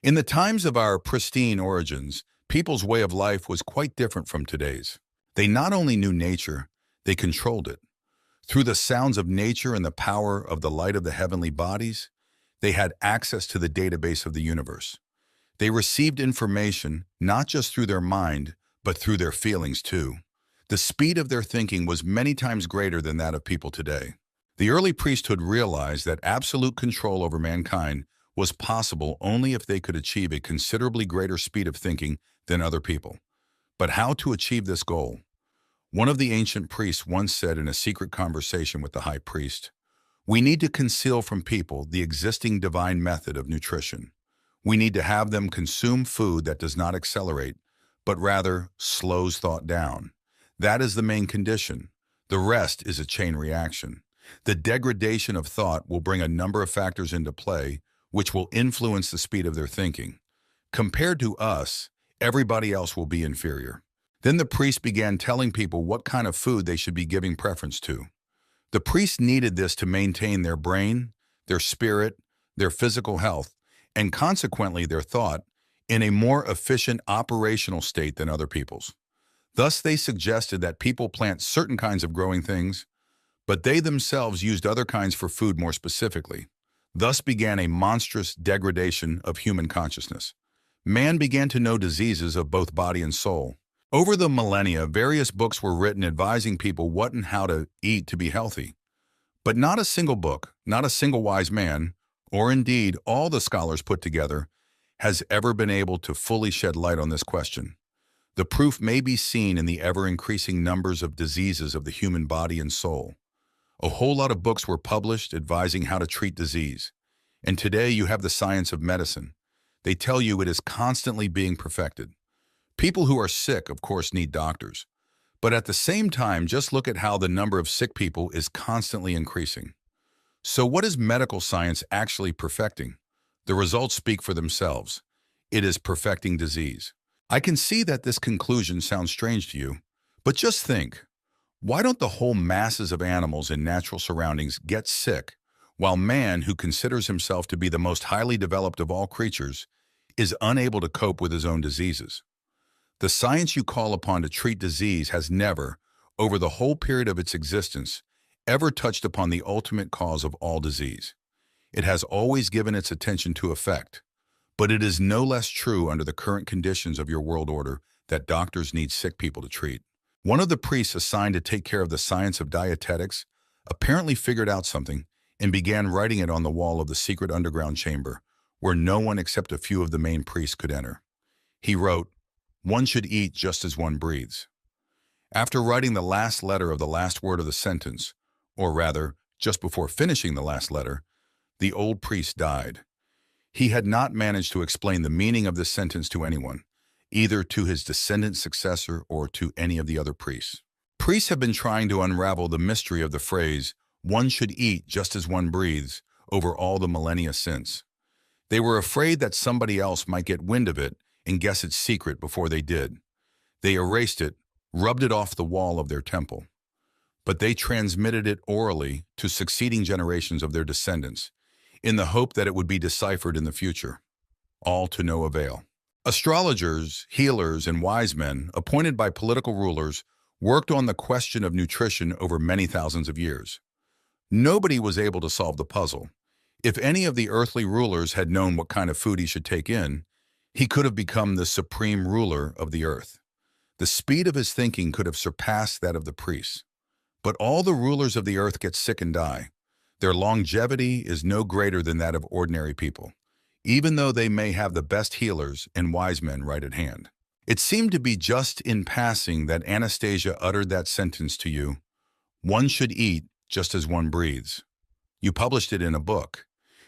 In the times of our pristine origins, people's way of life was quite different from today's. They not only knew nature, they controlled it. Through the sounds of nature and the power of the light of the heavenly bodies, they had access to the database of the universe. They received information not just through their mind, but through their feelings too. The speed of their thinking was many times greater than that of people today. The early priesthood realized that absolute control over mankind was possible only if they could achieve a considerably greater speed of thinking than other people. But how to achieve this goal? One of the ancient priests once said in a secret conversation with the high priest, "We need to conceal from people the existing divine method of nutrition. We need to have them consume food that does not accelerate, but rather slows thought down. That is the main condition. The rest is a chain reaction. The degradation of thought will bring a number of factors into play, which will influence the speed of their thinking. Compared to us, everybody else will be inferior." Then the priest began telling people what kind of food they should be giving preference to. The priests needed this to maintain their brain, their spirit, their physical health, and consequently their thought, in a more efficient operational state than other people's. Thus they suggested that people plant certain kinds of growing things, but they themselves used other kinds for food more specifically. Thus began a monstrous degradation of human consciousness. Man began to know diseases of both body and soul. Over the millennia, various books were written advising people what and how to eat to be healthy. But not a single book, not a single wise man, or indeed all the scholars put together, has ever been able to fully shed light on this question. The proof may be seen in the ever-increasing numbers of diseases of the human body and soul. A whole lot of books were published advising how to treat disease. And today you have the science of medicine. They tell you it is constantly being perfected. People who are sick, of course, need doctors. But at the same time, just look at how the number of sick people is constantly increasing. So what is medical science actually perfecting? The results speak for themselves. It is perfecting disease. I can see that this conclusion sounds strange to you, but just think, why don't the whole masses of animals in natural surroundings get sick, while man, who considers himself to be the most highly developed of all creatures, is unable to cope with his own diseases? The science you call upon to treat disease has never, over the whole period of its existence, ever touched upon the ultimate cause of all disease. It has always given its attention to effect, but it is no less true under the current conditions of your world order that doctors need sick people to treat. One of the priests assigned to take care of the science of dietetics apparently figured out something and began writing it on the wall of the secret underground chamber, where no one except a few of the main priests could enter. He wrote, "One should eat just as one breathes." After writing the last letter of the last word of the sentence, or rather, just before finishing the last letter, the old priest died. He had not managed to explain the meaning of this sentence to anyone, either to his descendant successor or to any of the other priests. Priests have been trying to unravel the mystery of the phrase, "One should eat just as one breathes," over all the millennia since. They were afraid that somebody else might get wind of it and guess its secret before they did. They erased it, rubbed it off the wall of their temple. But they transmitted it orally to succeeding generations of their descendants, in the hope that it would be deciphered in the future. All to no avail. Astrologers, healers, and wise men, appointed by political rulers, worked on the question of nutrition over many thousands of years. Nobody was able to solve the puzzle. If any of the earthly rulers had known what kind of food he should take in, he could have become the supreme ruler of the earth. The speed of his thinking could have surpassed that of the priests. But all the rulers of the earth get sick and die. Their longevity is no greater than that of ordinary people, even though they may have the best healers and wise men right at hand. It seemed to be just in passing that Anastasia uttered that sentence to you, "One should eat just as one breathes." You published it in a book.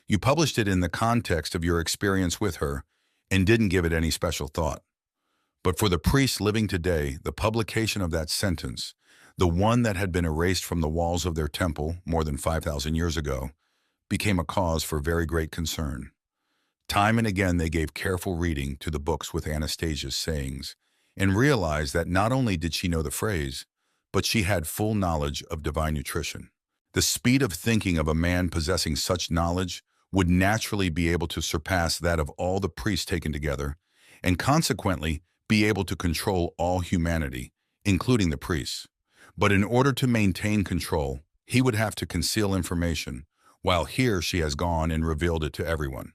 You published it in the context of your experience with her and didn't give it any special thought. But for the priests living today, the publication of that sentence, the one that had been erased from the walls of their temple more than 5,000 years ago, became a cause for very great concern. Time and again they gave careful reading to the books with Anastasia's sayings and realized that not only did she know the phrase, but she had full knowledge of divine nutrition. The speed of thinking of a man possessing such knowledge would naturally be able to surpass that of all the priests taken together, and consequently be able to control all humanity, including the priests. But in order to maintain control, he would have to conceal information, while here she has gone and revealed it to everyone.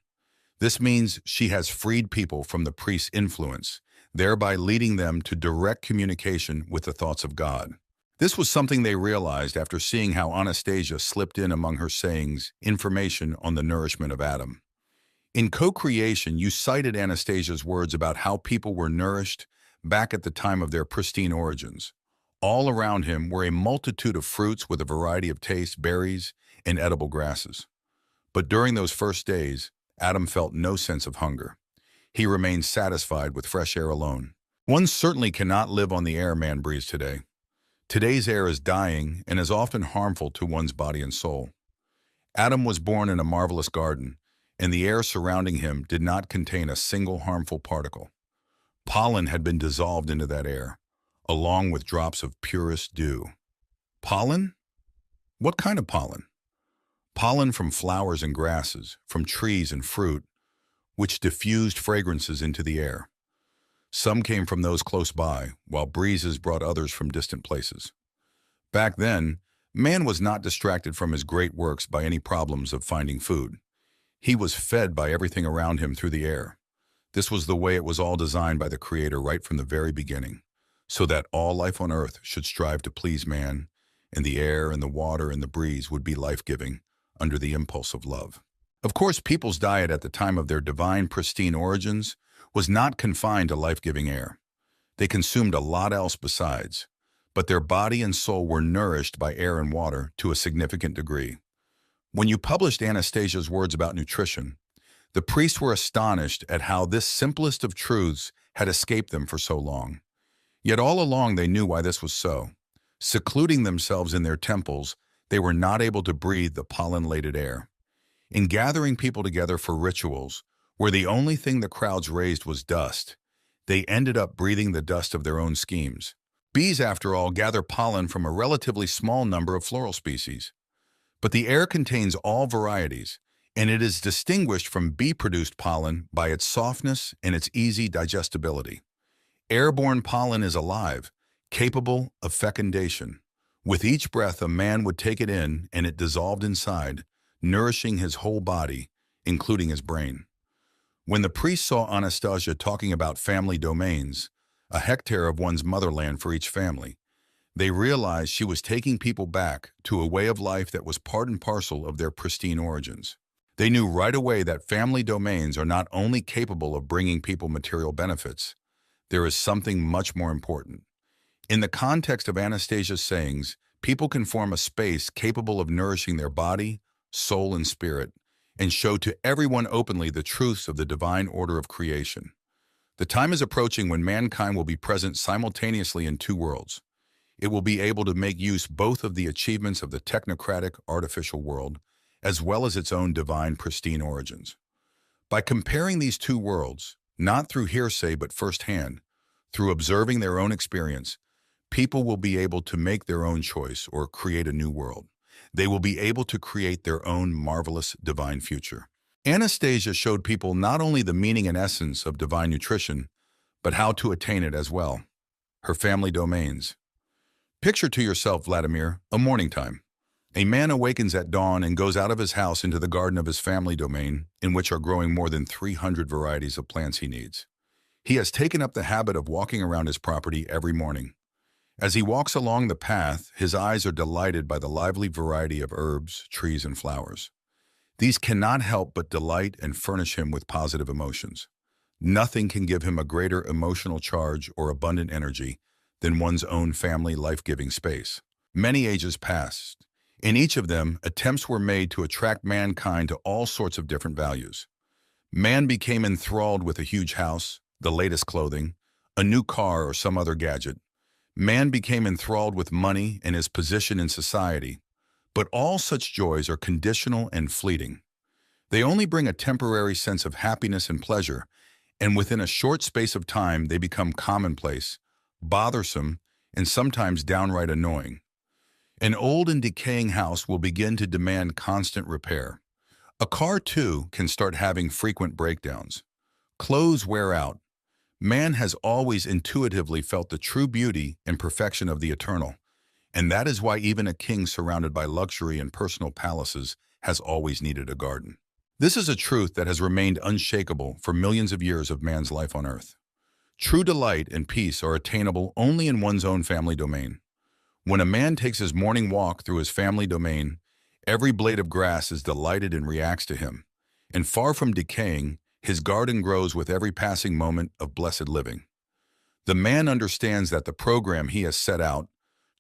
This means she has freed people from the priest's influence, thereby leading them to direct communication with the thoughts of God. This was something they realized after seeing how Anastasia slipped in among her sayings information on the nourishment of Adam. In co-creation, you cited Anastasia's words about how people were nourished back at the time of their pristine origins. All around him were a multitude of fruits with a variety of tastes, berries, and edible grasses. But during those first days, Adam felt no sense of hunger. He remained satisfied with fresh air alone. One certainly cannot live on the air man breathes today. Today's air is dying and is often harmful to one's body and soul. Adam was born in a marvelous garden, and the air surrounding him did not contain a single harmful particle. Pollen had been dissolved into that air, along with drops of purest dew. Pollen? What kind of pollen? Pollen from flowers and grasses, from trees and fruit, which diffused fragrances into the air. Some came from those close by, while breezes brought others from distant places. Back then, man was not distracted from his great works by any problems of finding food. He was fed by everything around him through the air. This was the way it was all designed by the Creator right from the very beginning, so that all life on earth should strive to please man, and the air and the water and the breeze would be life-giving under the impulse of love. Of course, people's diet at the time of their divine, pristine origins was not confined to life-giving air. They consumed a lot else besides, but their body and soul were nourished by air and water to a significant degree. When you published Anastasia's words about nutrition, the priests were astonished at how this simplest of truths had escaped them for so long. Yet all along they knew why this was so. Secluding themselves in their temples, they were not able to breathe the pollen-laden air. In gathering people together for rituals, where the only thing the crowds raised was dust, they ended up breathing the dust of their own schemes. Bees, after all, gather pollen from a relatively small number of floral species. But the air contains all varieties, and it is distinguished from bee-produced pollen by its softness and its easy digestibility. Airborne pollen is alive, capable of fecundation. With each breath, a man would take it in, and it dissolved inside, nourishing his whole body, including his brain. When the priest saw Anastasia talking about family domains, a hectare of one's motherland for each family, they realized she was taking people back to a way of life that was part and parcel of their pristine origins. They knew right away that family domains are not only capable of bringing people material benefits, there is something much more important. In the context of Anastasia's sayings, people can form a space capable of nourishing their body, soul, and spirit, and show to everyone openly the truths of the divine order of creation. The time is approaching when mankind will be present simultaneously in two worlds. It will be able to make use both of the achievements of the technocratic, artificial world, as well as its own divine, pristine origins. By comparing these two worlds, not through hearsay but firsthand, through observing their own experience, people will be able to make their own choice or create a new world. They will be able to create their own marvelous divine future. Anastasia showed people not only the meaning and essence of divine nutrition, but how to attain it as well. Her family domains. Picture to yourself, Vladimir, a morning time. A man awakens at dawn and goes out of his house into the garden of his family domain, in which are growing more than 300 varieties of plants he needs. He has taken up the habit of walking around his property every morning. As he walks along the path, his eyes are delighted by the lively variety of herbs, trees, and flowers. These cannot help but delight and furnish him with positive emotions. Nothing can give him a greater emotional charge or abundant energy than one's own family life-giving space. Many ages passed. In each of them, attempts were made to attract mankind to all sorts of different values. Man became enthralled with a huge house, the latest clothing, a new car, or some other gadget. Man became enthralled with money and his position in society. But all such joys are conditional and fleeting. They only bring a temporary sense of happiness and pleasure, and within a short space of time they become commonplace, bothersome, and sometimes downright annoying. An old and decaying house will begin to demand constant repair. A car, too, can start having frequent breakdowns. Clothes wear out. Man has always intuitively felt the true beauty and perfection of the eternal, and that is why even a king surrounded by luxury and personal palaces has always needed a garden. This is a truth that has remained unshakable for millions of years of man's life on earth. True delight and peace are attainable only in one's own family domain. When a man takes his morning walk through his family domain, every blade of grass is delighted and reacts to him, and far from decaying, his garden grows with every passing moment of blessed living. The man understands that the program he has set out,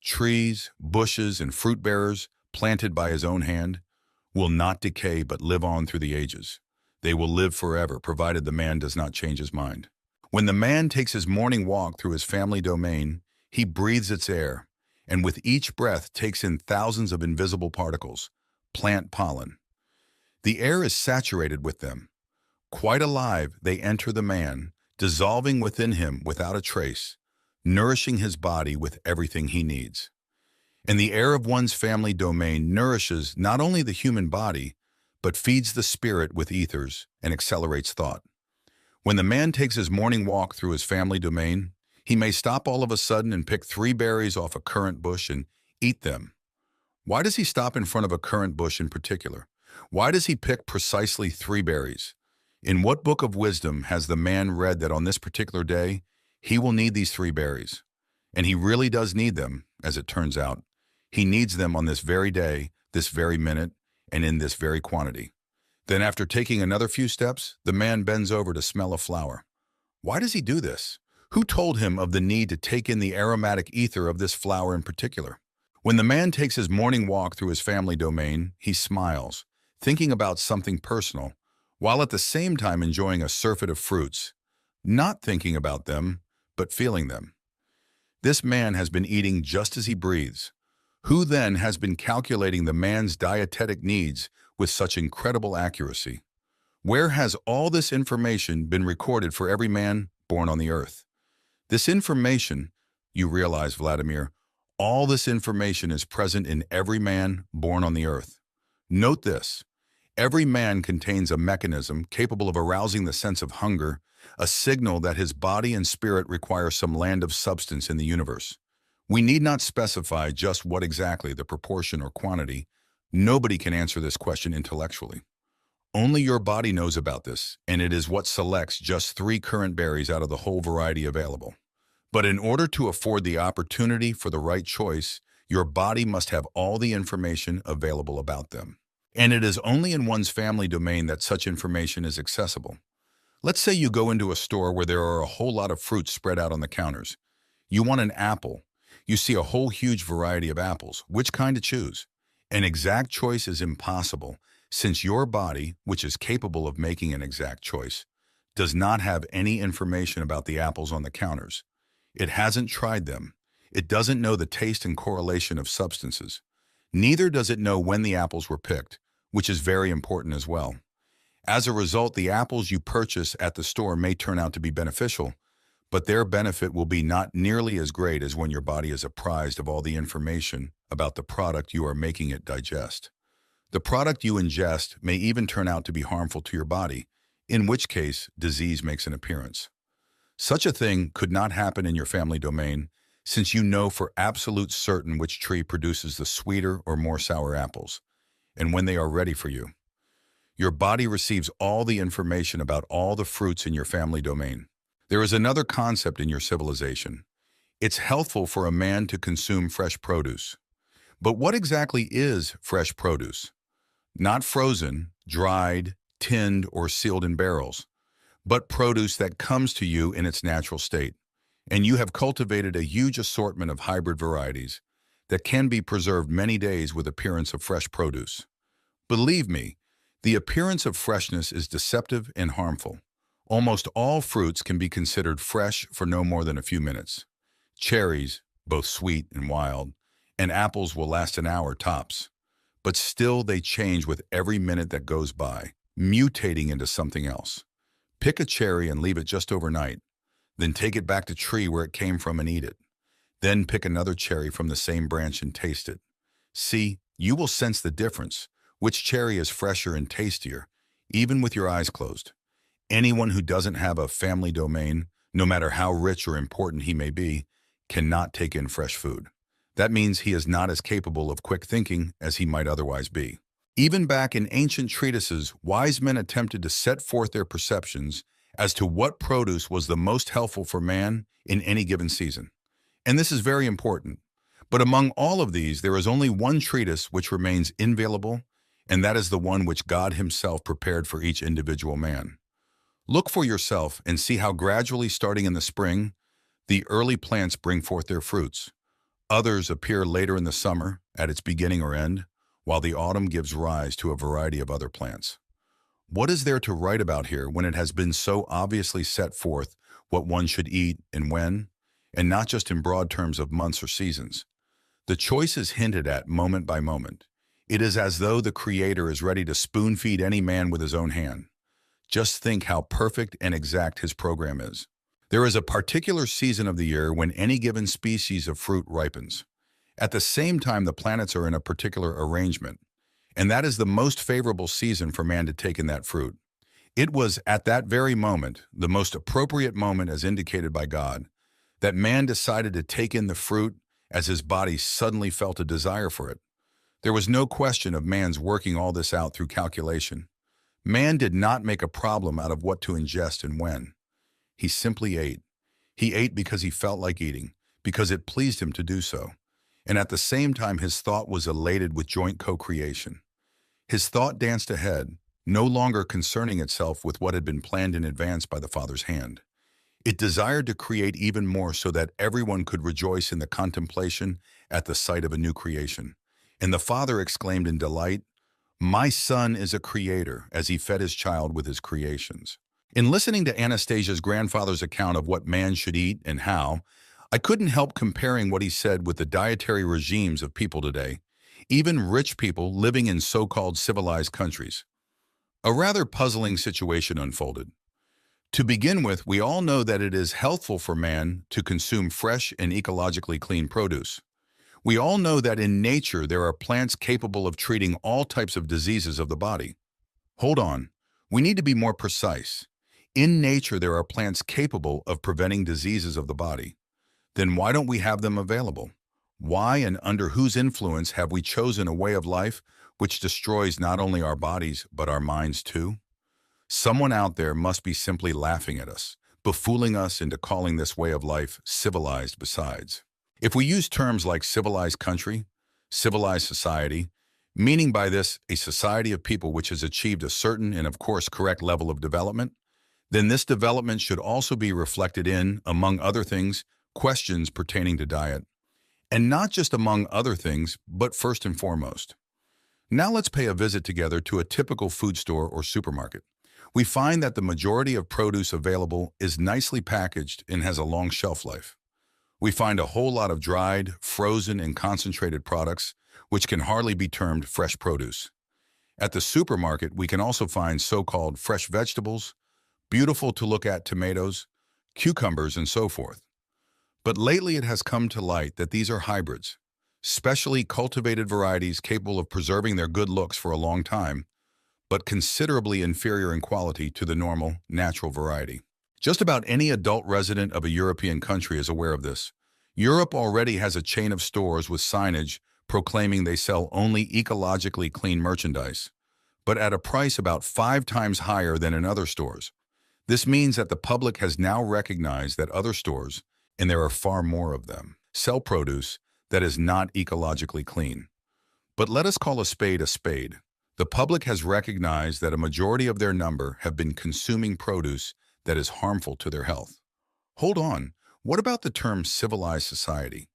trees, bushes, and fruit bearers planted by his own hand, will not decay but live on through the ages. They will live forever, provided the man does not change his mind. When the man takes his morning walk through his family domain, he breathes its air, and with each breath takes in thousands of invisible particles, plant pollen. The air is saturated with them. Quite alive, they enter the man, dissolving within him without a trace, nourishing his body with everything he needs. And the air of one's family domain nourishes not only the human body, but feeds the spirit with ethers and accelerates thought. When the man takes his morning walk through his family domain, he may stop all of a sudden and pick 3 berries off a currant bush and eat them. Why does he stop in front of a currant bush in particular? Why does he pick precisely 3 berries? In what book of wisdom has the man read that on this particular day, he will need these 3 berries? And he really does need them, as it turns out. He needs them on this very day, this very minute, and in this very quantity. Then after taking another few steps, the man bends over to smell a flower. Why does he do this? Who told him of the need to take in the aromatic ether of this flower in particular? When the man takes his morning walk through his family domain, he smiles, thinking about something personal, while at the same time enjoying a surfeit of fruits, not thinking about them, but feeling them. This man has been eating just as he breathes. Who then has been calculating the man's dietetic needs with such incredible accuracy? Where has all this information been recorded for every man born on the earth? This information, you realize, Vladimir, all this information is present in every man born on the earth. Note this. Every man contains a mechanism capable of arousing the sense of hunger, a signal that his body and spirit require some land of substance in the universe. We need not specify just what exactly the proportion or quantity. Nobody can answer this question intellectually. Only your body knows about this, and it is what selects just 3 currant berries out of the whole variety available. But in order to afford the opportunity for the right choice, your body must have all the information available about them. And it is only in one's family domain that such information is accessible. Let's say you go into a store where there are a whole lot of fruits spread out on the counters. You want an apple. You see a whole huge variety of apples. Which kind to choose? An exact choice is impossible, since your body, which is capable of making an exact choice, does not have any information about the apples on the counters. It hasn't tried them. It doesn't know the taste and correlation of substances. Neither does it know when the apples were picked, which is very important as well. As a result, the apples you purchase at the store may turn out to be beneficial, but their benefit will be not nearly as great as when your body is apprised of all the information about the product you are making it digest. The product you ingest may even turn out to be harmful to your body, in which case disease makes an appearance. Such a thing could not happen in your family domain, since you know for absolute certain which tree produces the sweeter or more sour apples, and when they are ready for you. Your body receives all the information about all the fruits in your family domain. There is another concept in your civilization. It's healthful for a man to consume fresh produce. But what exactly is fresh produce? Not frozen, dried, tinned, or sealed in barrels, but produce that comes to you in its natural state. And you have cultivated a huge assortment of hybrid varieties that can be preserved many days with appearance of fresh produce. Believe me, the appearance of freshness is deceptive and harmful. Almost all fruits can be considered fresh for no more than a few minutes. Cherries, both sweet and wild, and apples will last an hour tops. But still they change with every minute that goes by, mutating into something else. Pick a cherry and leave it just overnight. Then take it back to the tree where it came from and eat it. Then pick another cherry from the same branch and taste it. See, you will sense the difference, Which cherry is fresher and tastier, even with your eyes closed? Anyone who doesn't have a family domain, no matter how rich or important he may be, cannot take in fresh food. That means he is not as capable of quick thinking as he might otherwise be. Even back in ancient treatises, wise men attempted to set forth their perceptions as to what produce was the most helpful for man in any given season. And this is very important. But among all of these, there is only one treatise which remains inviolable, and that is the one which God himself prepared for each individual man. Look for yourself and see how gradually, starting in the spring, the early plants bring forth their fruits. Others appear later in the summer, at its beginning or end, while the autumn gives rise to a variety of other plants. What is there to write about here when it has been so obviously set forth what one should eat and when, and not just in broad terms of months or seasons? The choice is hinted at moment by moment. It is as though the Creator is ready to spoon-feed any man with his own hand. Just think how perfect and exact his program is. There is a particular season of the year when any given species of fruit ripens. At the same time, the planets are in a particular arrangement, and that is the most favorable season for man to take in that fruit. It was at that very moment, the most appropriate moment as indicated by God, that man decided to take in the fruit as his body suddenly felt a desire for it. There was no question of man's working all this out through calculation. Man did not make a problem out of what to ingest and when. He simply ate. He ate because he felt like eating, because it pleased him to do so. And at the same time, his thought was elated with joint co-creation. His thought danced ahead, no longer concerning itself with what had been planned in advance by the Father's hand. It desired to create even more so that everyone could rejoice in the contemplation at the sight of a new creation. And the Father exclaimed in delight, "My Son is a creator," as he fed his child with his creations. In listening to Anastasia's grandfather's account of what man should eat and how, I couldn't help comparing what he said with the dietary regimes of people today, even rich people living in so-called civilized countries. A rather puzzling situation unfolded. To begin with, we all know that it is healthful for man to consume fresh and ecologically clean produce. We all know that in nature there are plants capable of treating all types of diseases of the body. Hold on, we need to be more precise. In nature there are plants capable of preventing diseases of the body. Then why don't we have them available? Why and under whose influence have we chosen a way of life which destroys not only our bodies but our minds too? Someone out there must be simply laughing at us, befooling us into calling this way of life civilized besides. If we use terms like civilized country, civilized society, meaning by this a society of people which has achieved a certain and of course correct level of development, then this development should also be reflected in, among other things, questions pertaining to diet. And not just among other things, but first and foremost. Now let's pay a visit together to a typical food store or supermarket. We find that the majority of produce available is nicely packaged and has a long shelf life. We find a whole lot of dried, frozen, and concentrated products, which can hardly be termed fresh produce. At the supermarket, we can also find so-called fresh vegetables, beautiful to look at tomatoes, cucumbers, and so forth. But lately it has come to light that these are hybrids, specially cultivated varieties capable of preserving their good looks for a long time, but considerably inferior in quality to the normal, natural variety. Just about any adult resident of a European country is aware of this. Europe already has a chain of stores with signage proclaiming they sell only ecologically clean merchandise, but at a price about 5 times higher than in other stores. This means that the public has now recognized that other stores, and there are far more of them, sell produce that is not ecologically clean. But let us call a spade a spade. The public has recognized that a majority of their number have been consuming produce that is harmful to their health. Hold on, what about the term civilized society?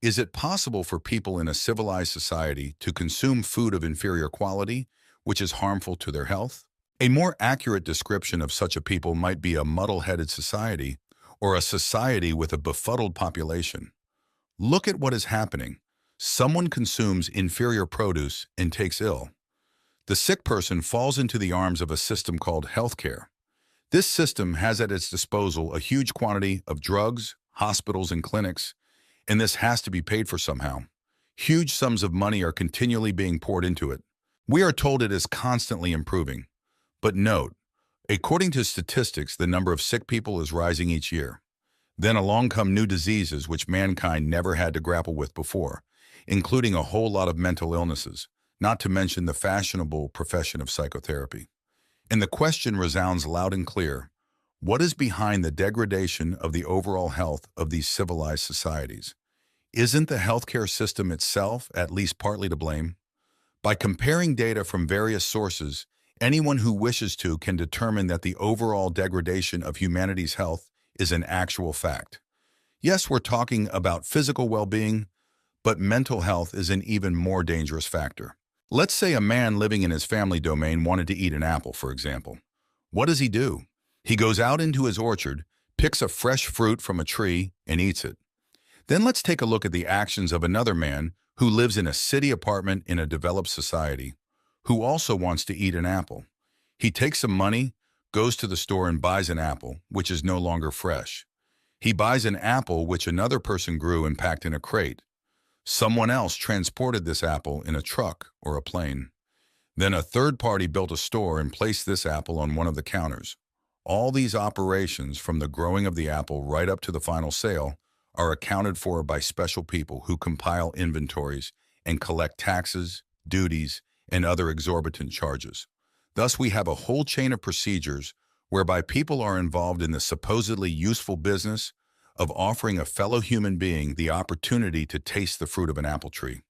Is it possible for people in a civilized society to consume food of inferior quality, which is harmful to their health? A more accurate description of such a people might be a muddle-headed society, or a society with a befuddled population. Look at what is happening. Someone consumes inferior produce and takes ill. The sick person falls into the arms of a system called healthcare. This system has at its disposal a huge quantity of drugs, hospitals, and clinics, and this has to be paid for somehow. Huge sums of money are continually being poured into it. We are told it is constantly improving. But note, according to statistics, the number of sick people is rising each year. Then along come new diseases which mankind never had to grapple with before, including a whole lot of mental illnesses, not to mention the fashionable profession of psychotherapy. And the question resounds loud and clear: what is behind the degradation of the overall health of these civilized societies? Isn't the healthcare system itself at least partly to blame? By comparing data from various sources, anyone who wishes to can determine that the overall degradation of humanity's health is an actual fact. Yes, we're talking about physical well-being, but mental health is an even more dangerous factor. Let's say a man living in his family domain wanted to eat an apple, for example. What does he do? He goes out into his orchard, picks a fresh fruit from a tree, and eats it. Then let's take a look at the actions of another man who lives in a city apartment in a developed society, who also wants to eat an apple. He takes some money, goes to the store and buys an apple, which is no longer fresh. He buys an apple which another person grew and packed in a crate. Someone else transported this apple in a truck or a plane. Then a third party built a store and placed this apple on one of the counters. All these operations, from the growing of the apple right up to the final sale, are accounted for by special people who compile inventories and collect taxes, duties, and other exorbitant charges. Thus, we have a whole chain of procedures whereby people are involved in the supposedly useful business of offering a fellow human being the opportunity to taste the fruit of an apple tree.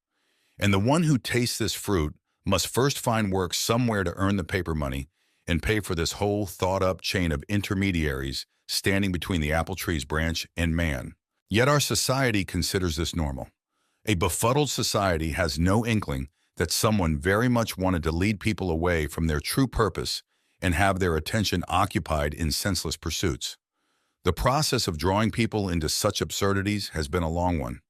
And the one who tastes this fruit must first find work somewhere to earn the paper money and pay for this whole thought-up chain of intermediaries standing between the apple tree's branch and man. Yet our society considers this normal. A befuddled society has no inkling that someone very much wanted to lead people away from their true purpose and have their attention occupied in senseless pursuits. The process of drawing people into such absurdities has been a long one.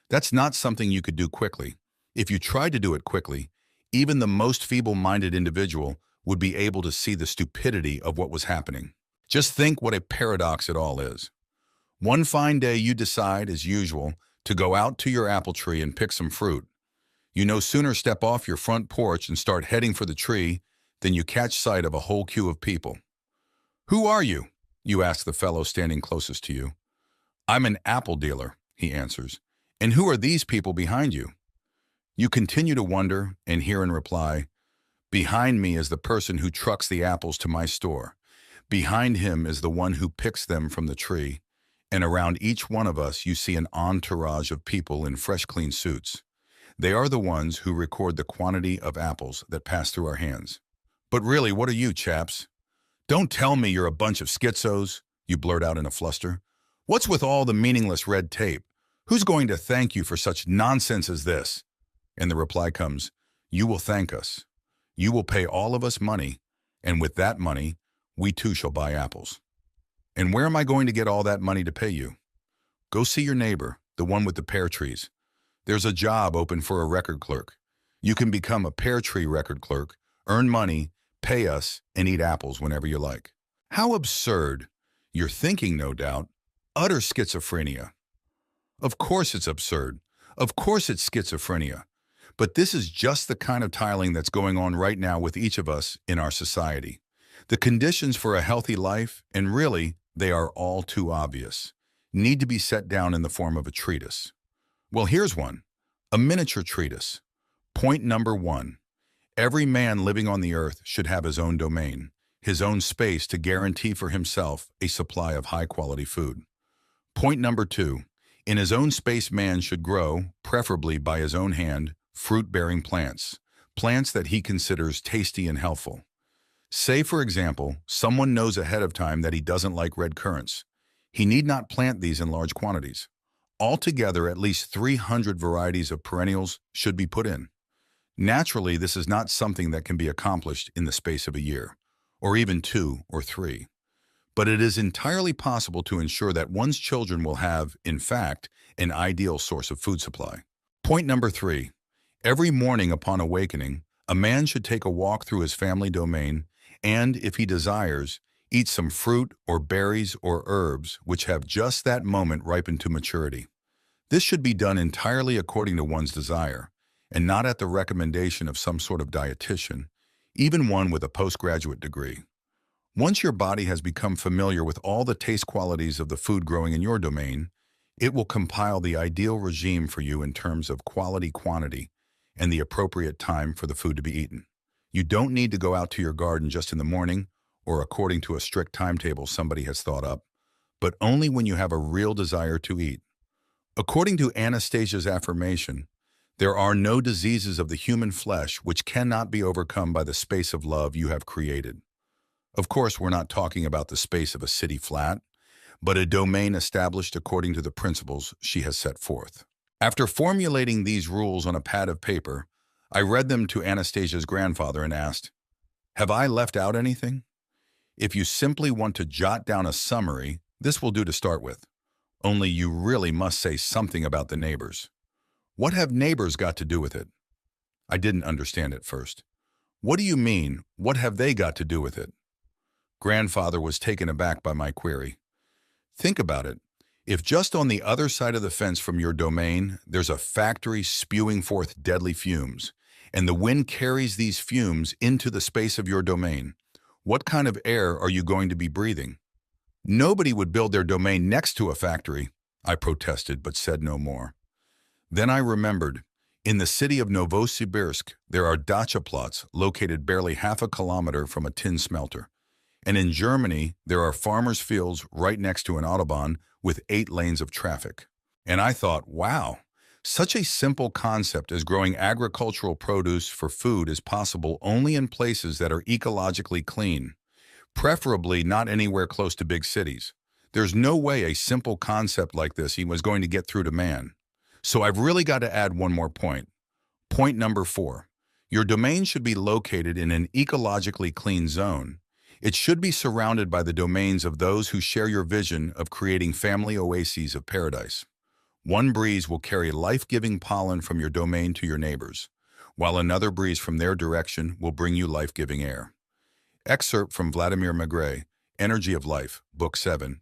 That's not something you could do quickly. If you tried to do it quickly, even the most feeble-minded individual would be able to see the stupidity of what was happening. Just think what a paradox it all is. One fine day you decide, as usual, to go out to your apple tree and pick some fruit. You no sooner step off your front porch and start heading for the tree than you catch sight of a whole queue of people. "Who are you?" you ask the fellow standing closest to you. "I'm an apple dealer," he answers. "And who are these people behind you?" You continue to wonder and hear in reply, "Behind me is the person who trucks the apples to my store. Behind him is the one who picks them from the tree. And around each one of us you see an entourage of people in fresh, clean suits. They are the ones who record the quantity of apples that pass through our hands." "But really, what are you, chaps?" "Don't tell me you're a bunch of schizos," you blurt out in a fluster. "What's with all the meaningless red tape? Who's going to thank you for such nonsense as this?" And the reply comes, "You will thank us. You will pay all of us money, and with that money, we too shall buy apples." "And where am I going to get all that money to pay you?" "Go see your neighbor, the one with the pear trees. There's a job open for a record clerk. You can become a pear tree record clerk, earn money, pay us, and eat apples whenever you like." How absurd! You're thinking, no doubt, utter schizophrenia. Of course it's absurd. Of course it's schizophrenia. But this is just the kind of tiling that's going on right now with each of us in our society. The conditions for a healthy life, and really, they are all too obvious, need to be set down in the form of a treatise. Well, here's one, a miniature treatise. Point number 1. Every man living on the earth should have his own domain, his own space to guarantee for himself a supply of high-quality food. Point number 2. In his own space, man should grow, preferably by his own hand, fruit-bearing plants, plants that he considers tasty and healthful. Say, for example, someone knows ahead of time that he doesn't like red currants. He need not plant these in large quantities. Altogether, at least 300 varieties of perennials should be put in. Naturally, this is not something that can be accomplished in the space of a year, or even 2 or 3. But it is entirely possible to ensure that one's children will have, in fact, an ideal source of food supply. Point number 3. Every morning upon awakening, a man should take a walk through his family domain and, if he desires, eat some fruit or berries or herbs which have just that moment ripened to maturity. This should be done entirely according to one's desire, and not at the recommendation of some sort of dietitian, even one with a postgraduate degree. Once your body has become familiar with all the taste qualities of the food growing in your domain, it will compile the ideal regime for you in terms of quality, quantity, and the appropriate time for the food to be eaten. You don't need to go out to your garden just in the morning or according to a strict timetable somebody has thought up, but only when you have a real desire to eat. According to Anastasia's affirmation, there are no diseases of the human flesh which cannot be overcome by the space of love you have created. Of course, we're not talking about the space of a city flat, but a domain established according to the principles she has set forth. After formulating these rules on a pad of paper, I read them to Anastasia's grandfather and asked, "Have I left out anything?" If you simply want to jot down a summary, this will do to start with. Only you really must say something about the neighbors. What have neighbors got to do with it? I didn't understand at first. What do you mean, what have they got to do with it? Grandfather was taken aback by my query. Think about it. If just on the other side of the fence from your domain, there's a factory spewing forth deadly fumes, and the wind carries these fumes into the space of your domain, what kind of air are you going to be breathing? Nobody would build their domain next to a factory, I protested, but said no more. Then I remembered, in the city of Novosibirsk, there are dacha plots located barely half a kilometer from a tin smelter. And in Germany, there are farmers' fields right next to an autobahn with 8 lanes of traffic. And I thought, wow, such a simple concept as growing agricultural produce for food is possible only in places that are ecologically clean, preferably not anywhere close to big cities. There's no way a simple concept like this was going to get through to man. So I've really got to add one more point. Point number 4. Your domain should be located in an ecologically clean zone. It should be surrounded by the domains of those who share your vision of creating family oases of paradise. One breeze will carry life-giving pollen from your domain to your neighbors, while another breeze from their direction will bring you life-giving air. Excerpt from Vladimir Magray, Energy of Life, Book 7,